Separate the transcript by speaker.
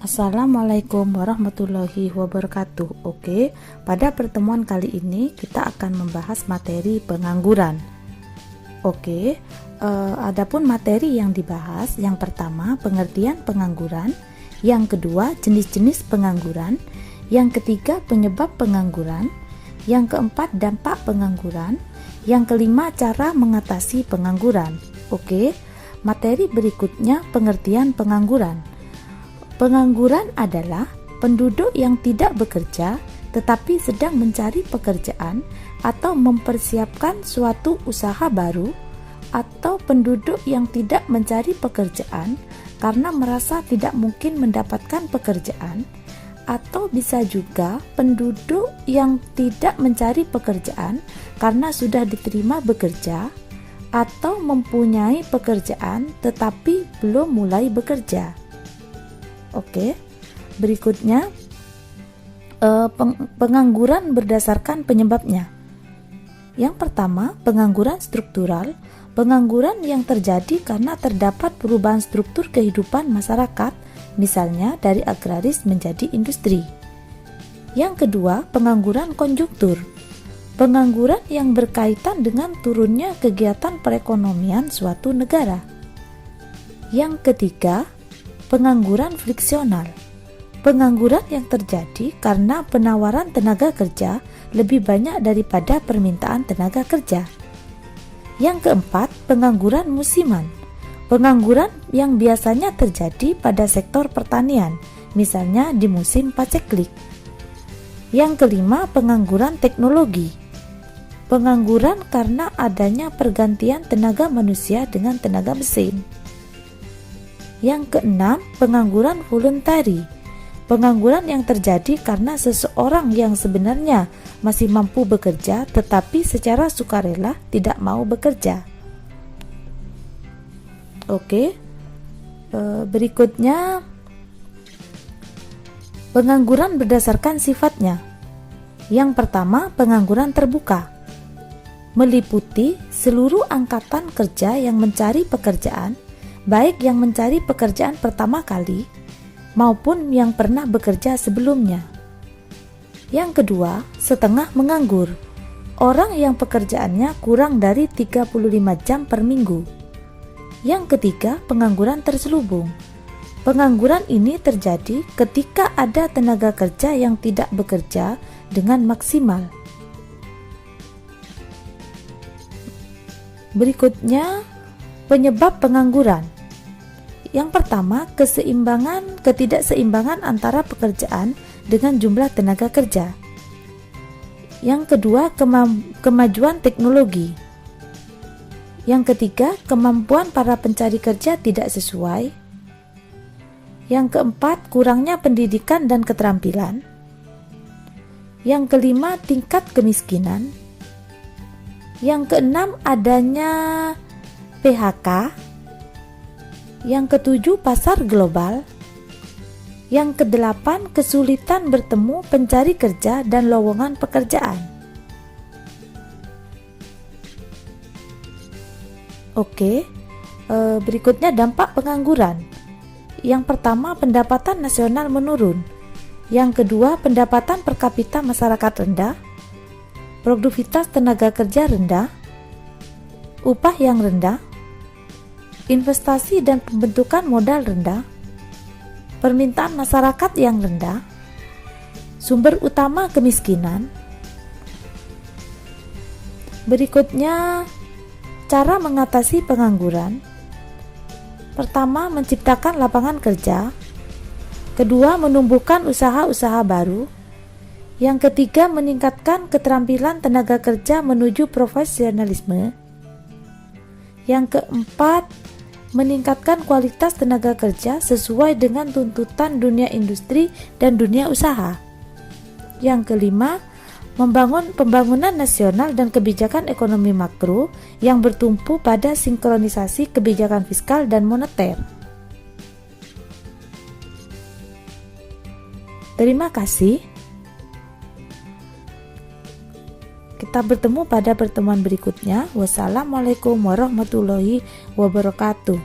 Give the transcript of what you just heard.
Speaker 1: Assalamualaikum warahmatullahi wabarakatuh. Oke, pada pertemuan kali ini kita akan membahas materi pengangguran. Oke, adapun materi yang dibahas, yang pertama pengertian pengangguran, yang kedua jenis-jenis pengangguran, yang ketiga penyebab pengangguran, yang keempat dampak pengangguran, yang kelima cara mengatasi pengangguran. Oke, materi berikutnya pengertian pengangguran. Pengangguran adalah penduduk yang tidak bekerja tetapi sedang mencari pekerjaan atau mempersiapkan suatu usaha baru, atau penduduk yang tidak mencari pekerjaan karena merasa tidak mungkin mendapatkan pekerjaan, atau bisa juga penduduk yang tidak mencari pekerjaan karena sudah diterima bekerja atau mempunyai pekerjaan tetapi belum mulai bekerja. Oke, berikutnya pengangguran berdasarkan penyebabnya. Yang pertama, pengangguran struktural, pengangguran yang terjadi karena terdapat perubahan struktur kehidupan masyarakat, misalnya dari agraris menjadi industri. Yang kedua, pengangguran konjunktur, pengangguran yang berkaitan dengan turunnya kegiatan perekonomian suatu negara. Yang ketiga, pengangguran friksional, pengangguran yang terjadi karena penawaran tenaga kerja lebih banyak daripada permintaan tenaga kerja. Yang keempat, pengangguran musiman, pengangguran yang biasanya terjadi pada sektor pertanian, misalnya di musim paceklik. Yang kelima, pengangguran teknologi, pengangguran karena adanya pergantian tenaga manusia dengan tenaga mesin. Yang keenam, pengangguran voluntari, pengangguran yang terjadi karena seseorang yang sebenarnya masih mampu bekerja tetapi secara sukarela tidak mau bekerja. Oke, berikutnya pengangguran berdasarkan sifatnya. Yang pertama, pengangguran terbuka, meliputi seluruh angkatan kerja yang mencari pekerjaan, baik yang mencari pekerjaan pertama kali maupun yang pernah bekerja sebelumnya. Yang kedua, setengah menganggur, orang yang pekerjaannya kurang dari 35 jam per minggu. Yang ketiga, pengangguran terselubung. Pengangguran ini terjadi ketika ada tenaga kerja yang tidak bekerja dengan maksimal. Berikutnya, penyebab pengangguran. Yang pertama, ketidakseimbangan antara pekerjaan dengan jumlah tenaga kerja. Yang kedua, kemajuan teknologi. Yang ketiga, kemampuan para pencari kerja tidak sesuai. Yang keempat, kurangnya pendidikan dan keterampilan. Yang kelima, tingkat kemiskinan. Yang keenam, adanya PHK. Yang ketujuh, pasar global. Yang kedelapan, kesulitan bertemu pencari kerja dan lowongan pekerjaan. Oke, berikutnya dampak pengangguran. Yang pertama, pendapatan nasional menurun. Yang kedua, pendapatan per kapita masyarakat rendah. Produktivitas tenaga kerja rendah. Upah yang rendah. Investasi dan pembentukan modal rendah, permintaan masyarakat yang rendah, sumber utama kemiskinan. Berikutnya, cara mengatasi pengangguran. Pertama, menciptakan lapangan kerja. Kedua, menumbuhkan usaha-usaha baru. Yang ketiga, meningkatkan keterampilan tenaga kerja menuju profesionalisme. Yang keempat, meningkatkan kualitas tenaga kerja sesuai dengan tuntutan dunia industri dan dunia usaha. Yang kelima, membangun pembangunan nasional dan kebijakan ekonomi makro yang bertumpu pada sinkronisasi kebijakan fiskal dan moneter. Terima kasih. Kita bertemu pada pertemuan berikutnya. Wassalamualaikum warahmatullahi wabarakatuh.